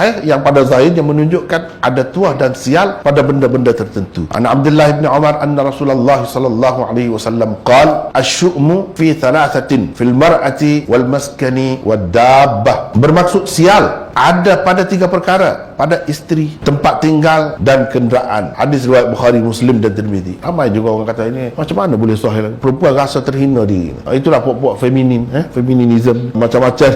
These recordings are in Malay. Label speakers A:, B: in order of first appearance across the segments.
A: sahih yang pada zahirnya menunjukkan ada tuah dan sial pada benda-benda tertentu. An Abdullah bin Umar anna Rasulullah sallallahu alaihi wasallam qala asy-syu'mu fi thalathatin fil mar'ati wal maskani wad dabbah. Bermaksud sial ada pada 3 perkara, pada isteri, tempat tinggal dan kenderaan. Hadis riwayat Bukhari, Muslim dan Tirmizi. Ramai juga orang kata ini macam mana boleh sahih? Perempuan rasa terhina diri. Itulah puak-puak feminin, feminism macam-macam.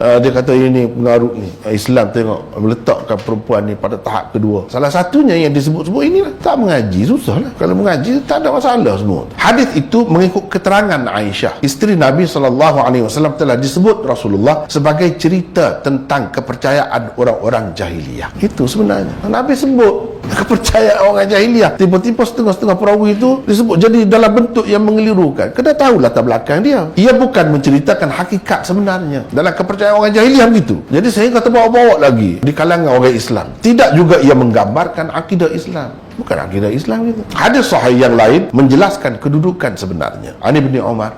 A: Dia kata ini pengaruh ni Islam tengok meletakkan perempuan ni pada tahap kedua. Salah satunya yang disebut-sebut inilah tak mengaji. Susahlah. Kalau mengaji tak ada masalah semua. Hadis itu mengikut keterangan Aisyah, isteri Nabi SAW, telah disebut Rasulullah sebagai cerita tentang kepercayaan orang-orang jahiliyah. Itu sebenarnya Nabi sebut kepercayaan orang jahiliyah. Tiba-tiba setengah-setengah perawi itu disebut jadi dalam bentuk yang mengelirukan. Kena tahu latar belakang dia. Ia bukan menceritakan hakikat sebenarnya. Dalam kepercayaan orang jahiliyah begitu. Jadi saya kata bawa-bawa lagi di kalangan orang Islam. Tidak juga ia menggambarkan akidah Islam. Bukan akidah Islam itu. Hadis sahih yang lain menjelaskan kedudukan sebenarnya. Ani bin Umar,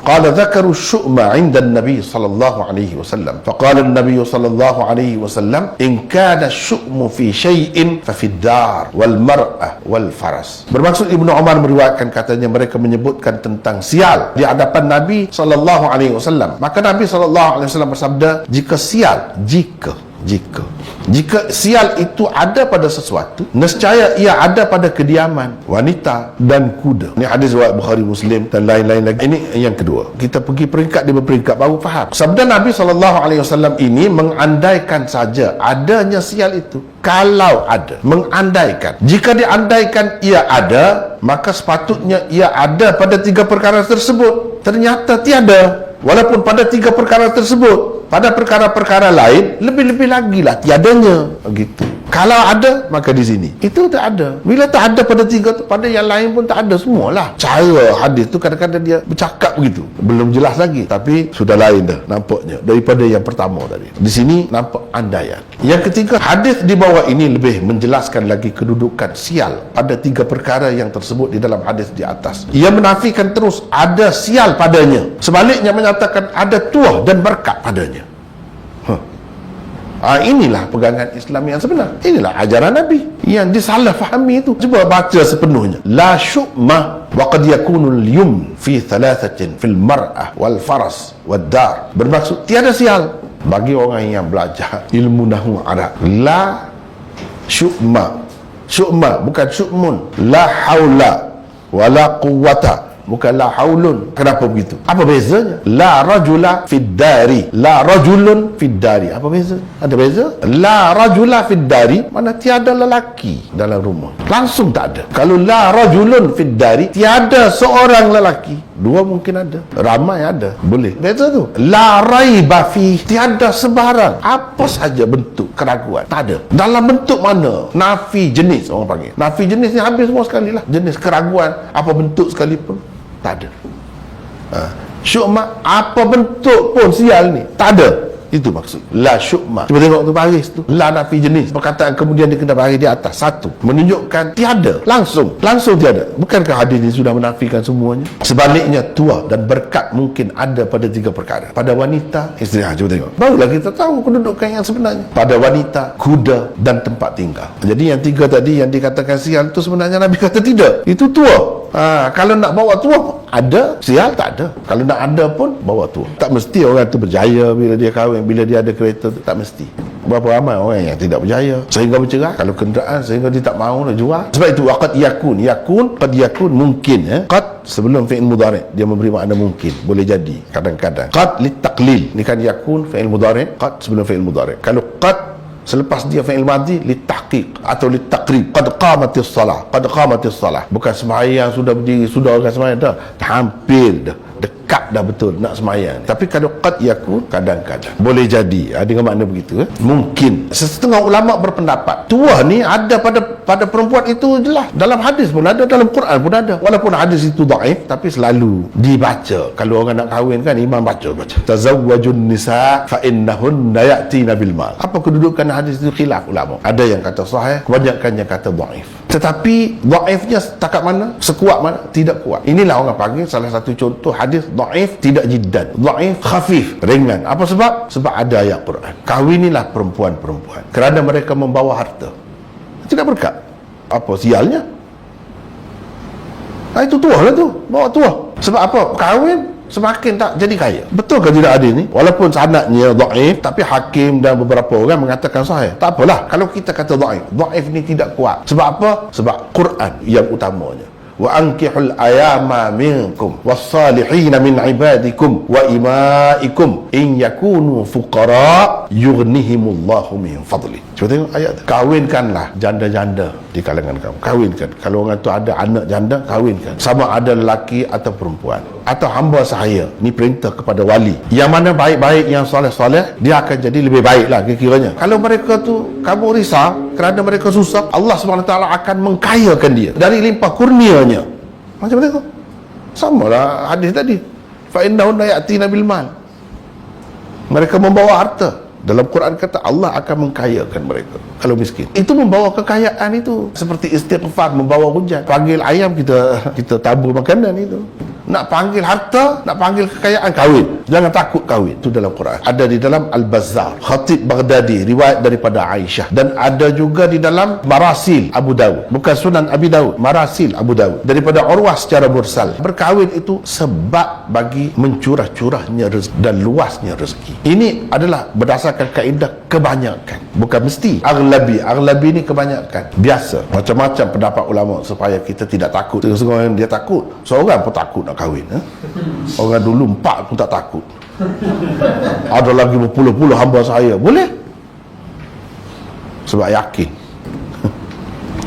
A: qala dzakaru syu'ma 'inda an-nabi sallallahu alaihi wasallam. Faqala an-nabi sallallahu alaihi wasallam in kana syu'mu fi syai'in fa fi ad-dar wal mar'ah wal faras. Bermaksud Ibnu Umar meriwayatkan katanya mereka menyebutkan tentang sial di hadapan Nabi sallallahu alaihi wasallam. Maka Nabi sallallahu alaihi wasallam bersabda, jika sial itu ada pada sesuatu, nescaya ia ada pada kediaman, wanita dan kuda. Ini hadis riwayat Bukhari, Muslim dan lain-lain lagi. Ini yang kedua. Kita pergi peringkat demi peringkat baru faham. Sabda Nabi SAW ini mengandaikan saja adanya sial itu. Kalau ada, mengandaikan. Jika diandaikan ia ada, maka sepatutnya ia ada pada 3 perkara tersebut. Ternyata tiada. Walaupun pada 3 perkara tersebut, pada perkara-perkara lain lebih-lebih lagi lah tiadanya. Begitu. Kalau ada, maka di sini itu tak ada. Bila tak ada pada 3, pada yang lain pun tak ada semualah. Cara hadis tu kadang-kadang dia bercakap begitu, belum jelas lagi, tapi sudah lain dah nampaknya daripada yang pertama tadi. Di sini nampak andaian. Yang ketiga, hadis di bawah ini lebih menjelaskan lagi kedudukan sial pada 3 perkara yang tersebut di dalam hadis di atas. Ia menafikan terus ada sial padanya, sebaliknya menyatakan ada tuah dan berkat padanya. Inilah pegangan Islam yang sebenar. Inilah ajaran Nabi yang disalah fahami itu. Cuba baca sepenuhnya. La syu'ma wa qad yakunu al-yum fi thalathatin fil mar'ah wal faras wad dar. Bermaksud tiada sial bagi orang yang belajar ilmu nahwu Arab. La syu'ma bukan syu'mun. La haula wala quwwata, bukan la haulun. Kenapa begitu? Apa bezanya? La rajula fid dari, la rajulun fid dari. Apa beza? Ada beza? La rajula fid dari mana tiada lelaki dalam rumah. Langsung tak ada. Kalau la rajulun fid dari, tiada seorang lelaki. 2 mungkin ada. Ramai ada. Boleh. Beza tu. La raiba fi, tiada sebarang. Apa saja bentuk keraguan. Tak ada. Dalam bentuk mana? Nafi jenis orang panggil. Nafi jenis ni habis semua sekali lah. Jenis keraguan apa bentuk sekalipun tak ada. Syu'ma apa bentuk pun sial ni tak ada. Itu maksud la syu'ma. Cuba tengok tu baris tu, la nafi jenis. Perkataan kemudian dia kena baris di atas satu, menunjukkan tiada. Langsung tiada. Bukankah hadis ini sudah menafikan semuanya? Sebaliknya tuah dan berkat mungkin ada pada 3 perkara. Pada wanita, isteri. Cuba tengok, barulah kita tahu kedudukan yang sebenarnya. Pada wanita, kuda dan tempat tinggal. Jadi yang 3 tadi yang dikatakan sial tu sebenarnya Nabi kata tidak. Itu tuah. Kalau nak bawa tuah ada, sial tak ada. Kalau nak ada pun bawa tuah. Tak mesti orang tu berjaya bila dia kahwin, bila dia ada kereta tu, tak mesti. Berapa ramai orang yang tidak berjaya sehingga bercerai kalau kenderaan, sehingga dia tak mahu nak jual. Sebab itu qad yakun mungkin. Qad sebelum fi'il mudhari' dia memberi makna mungkin, boleh jadi kadang-kadang. Qad litaqlil, ni kan yakun fi'il mudhari', qad sebelum fi'il mudhari'. Kalau qad selepas dia fi'il madhi litahqiq atau litaqrib. Qad qamatis salah. Bukan sembahyang sudah berdiri, sudah orang sembahyang dah. Hampir dah, dekat dah betul nak sembahyang. Tapi kalau qad yakun kadang-kadang boleh jadi dengan makna begitu. Mungkin. Setengah ulama berpendapat tuah ni ada pada pada perempuan itu jelas. Dalam hadis pun ada, dalam Quran pun ada. Walaupun hadis itu dhaif, tapi selalu dibaca. Kalau orang nak kahwin kan, imam baca. Tazawwajun nisa fa innahunna ya'tina bil mal. Apa kedudukan hadis itu? Khilaf ulama. Ada yang kata sahih, kebanyakan yang kata dhaif. Tetapi dhaifnya setakat mana? Sekuat mana? Tidak kuat. Inilah orang panggil salah satu contoh hadis dhaif tidak jiddan. Dhaif khafif, ringan. Apa sebab? Sebab ada ayat Quran. Kahwinilah perempuan-perempuan kerana mereka membawa harta. Tidak berkat. Apa sialnya? Itu tuah lah tu. Bawa tuah. Sebab apa? Kahwin semakin tak jadi kaya. Betul ke tidak ada ni? Walaupun sanadnya dhaif, tapi hakim dan beberapa orang mengatakan sahih. Tak apalah kalau kita kata dhaif. Dhaif ni tidak kuat. Sebab apa? Sebab Quran yang utamanya. Wa ankihul ayama minkum was-salihin min ibadikum wa imaikum in yakunu fuqara yughnihimullahu min fadli. Cuba tengok ayat tu. Kawinkanlah janda-janda di kalangan kamu. Kawinkan. Kalau orang tu ada anak janda, kawinkan. Sama ada lelaki atau perempuan atau hamba sahaya. Ni perintah kepada wali. Yang mana baik-baik, yang soleh-soleh, dia akan jadi lebih baiklah kira-kiranya. Kalau mereka tu kamu risau kerana mereka susah, Allah SWT akan mengkayakan dia dari limpah kurnianya. Macam mana tu? Samalah hadis tadi. Fa innahunna ya'tina bil mal. Mereka membawa harta. Dalam Quran kata Allah akan mengkayakan mereka kalau miskin. Itu membawa kekayaan itu. Seperti istighfar membawa hujan. Panggil ayam kita tabur makanan itu. Nak panggil harta, nak panggil kekayaan, kahwin. Jangan takut kahwin. Itu dalam Quran. Ada di dalam Al-Bazzar, Khatib Baghdadi, riwayat daripada Aisyah. Dan ada juga di dalam Marasil Abu Dawud. Bukan Sunan Abi Dawud, Marasil Abu Dawud. Daripada Urwah secara mursal. Berkahwin itu sebab bagi mencurah-curahnya rezeki dan luasnya rezeki. Ini adalah berdasarkan kaedah kebanyakan. Bukan mesti. Aghlabi ni kebanyakan. Biasa. Macam-macam pendapat ulama supaya kita tidak takut. Setengah orang dia takut. Seorang pun takut nak kahwin. Orang dulu 4 pun tak takut. Ada lagi berpuluh-puluh hamba saya. Boleh? Sebab yakin.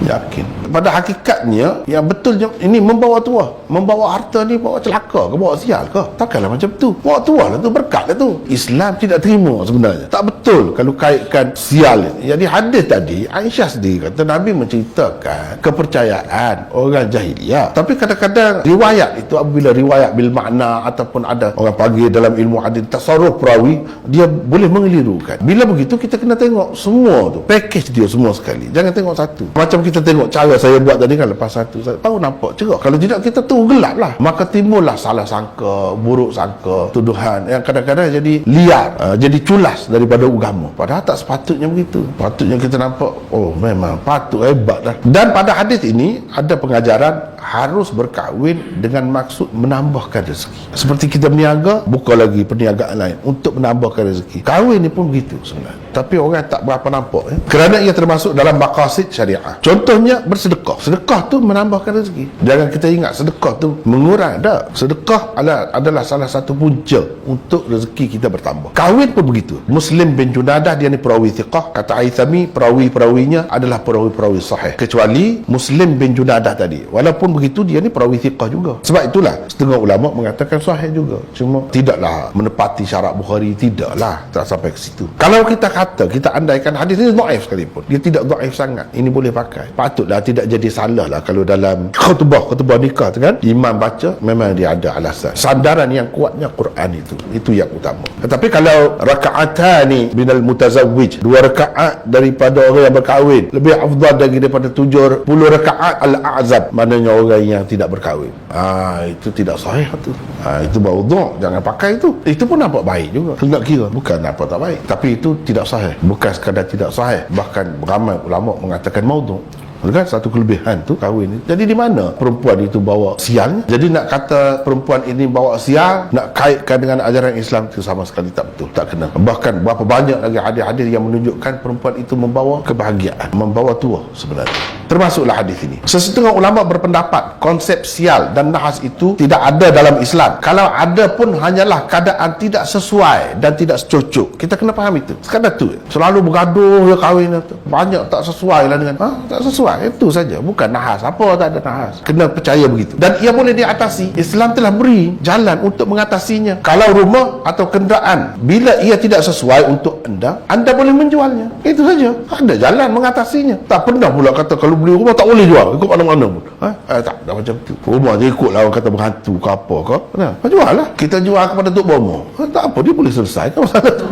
A: Yakin. Pada hakikatnya yang betulnya ini membawa tua, membawa harta ni bawa celaka ke, bawa sial ke? Takkanlah macam tu. Bawa tua lah tu, berkat lah tu. Islam tidak terima sebenarnya. Tak betul kalau kaitkan sial. Jadi hadis tadi Aisyah sendiri kata Nabi menceritakan kepercayaan orang jahiliyah. Tapi kadang-kadang riwayat itu apabila riwayat bil makna ataupun ada orang panggil dalam ilmu hadis tasarruf perawi, dia boleh mengelirukan. Bila begitu kita kena tengok semua tu, package dia semua sekali. Jangan tengok satu. Macam kita tengok cara saya buat tadi kan, lepas satu saya tahu nampak cerah. Kalau tidak kita tu gelap lah. Maka timbullah salah sangka, buruk sangka, tuduhan yang kadang-kadang jadi liar, jadi culas daripada agama. Padahal tak sepatutnya begitu. Patutnya kita nampak, oh memang patut, hebat lah. Dan pada hadis ini ada pengajaran harus berkahwin dengan maksud menambahkan rezeki. Seperti kita berniaga, buka lagi perniagaan lain untuk menambahkan rezeki. Kahwin ni pun begitu sebenarnya. Tapi orang tak berapa nampak kerana ia termasuk dalam maqasid syariah. Contohnya bersedekah. Sedekah tu menambahkan rezeki. Jangan kita ingat sedekah tu mengurang. Tak. Sedekah adalah salah satu punca untuk rezeki kita bertambah. Kahwin pun begitu. Muslim bin Junadah dia ni perawi thiqah. Kata Aithami, perawi-perawinya adalah perawi-perawi sahih. Kecuali Muslim bin Junadah tadi. Walaupun begitu dia ni perawi thiqah juga. Sebab itulah setengah ulama mengatakan sahih juga. Cuma tidaklah menepati syarat Bukhari. Tidaklah. Tak sampai ke situ. Kalau kita kata, kita andaikan hadis ini dhaif sekalipun, dia tidak dhaif sangat, ini boleh pakai. Patutlah tidak jadi salah lah kalau dalam khutbah nikah tu kan, imam baca memang dia ada alasan. Sandaran yang kuatnya Quran itu yang utama. Tetapi kalau raka'atani minal mutazawwij, 2 rakaat daripada orang yang berkahwin lebih afdal daripada 70 rakaat al-a'zab, maknanya orang yang tidak berkahwin, itu tidak sahih tu. Itu maudhu', jangan pakai itu. Itu pun nampak baik juga. Nak kira bukan apa tak baik, tapi itu tidak sahih. Bukan sekadar tidak sahih, bahkan ramai ulama mengatakan maudhu'. Kan satu kelebihan tu kahwin ni. Jadi di mana perempuan itu bawa sialnya? Jadi nak kata perempuan ini bawa sial, nak kaitkan dengan ajaran Islam, itu sama sekali tak betul, tak kena. Bahkan berapa banyak lagi hadis-hadis yang menunjukkan perempuan itu membawa kebahagiaan, membawa tua sebenarnya. Termasuklah hadis ini. Sesetengah ulama berpendapat konsep sial dan nahas itu tidak ada dalam Islam. Kalau ada pun hanyalah keadaan tidak sesuai dan tidak secocok. Kita kena faham itu. Sekadar tu. Selalu bergaduh ya kahwin tu. Banyak tak sesuai lah dengan tak sesuai. Itu saja. Bukan nahas. Apa tak ada nahas. Kena percaya begitu. Dan ia boleh diatasi. Islam telah beri jalan untuk mengatasinya. Kalau rumah atau kenderaan, bila ia tidak sesuai untuk anda boleh menjualnya. Itu saja. Ada jalan mengatasinya. Tak pernah pula kata kalau beli rumah tak boleh jual ikut mana-mana pun. Tak dah macam tu. Rumah je ikut lah orang kata berhantu ke apa ke. Nah, jual lah. Kita jual kepada Tok Bomo. Tak apa, dia boleh selesaikan masalah tu.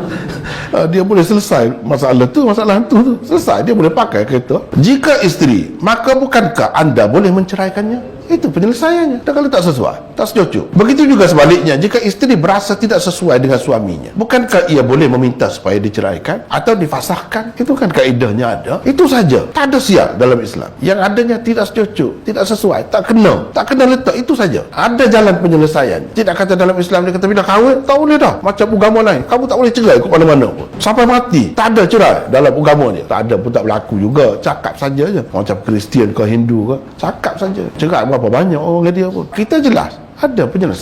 A: Dia boleh selesai masalah tu, masalah hantu tu. Selesai, dia boleh pakai kereta. Jika isteri, maka bukankah anda boleh menceraikannya? Itu penyelesaiannya. Dan kalau tak sesuai, tak secocok. Begitu juga sebaliknya, jika isteri berasa tidak sesuai dengan suaminya, bukankah ia boleh meminta supaya diceraikan atau difasahkan? Itu kan kaedahnya ada. Itu saja. Tak ada sial dalam Islam. Yang adanya tidak secocok, tidak sesuai, tak kena letak. Itu saja. Ada jalan penyelesaian. Tidak kata dalam Islam dia kata bila kahwin tak boleh dah. Macam agama lain, kamu tak boleh cerai ke mana-mana pun. Sampai mati tak ada cerai dalam agama dia. Tak ada pun, tak berlaku juga. Cakap saja je. Macam Kristian ke Hindu ke, cakap saja. Cerai berapa banyak orang dia pun. Kita jelas ada penyelesaian.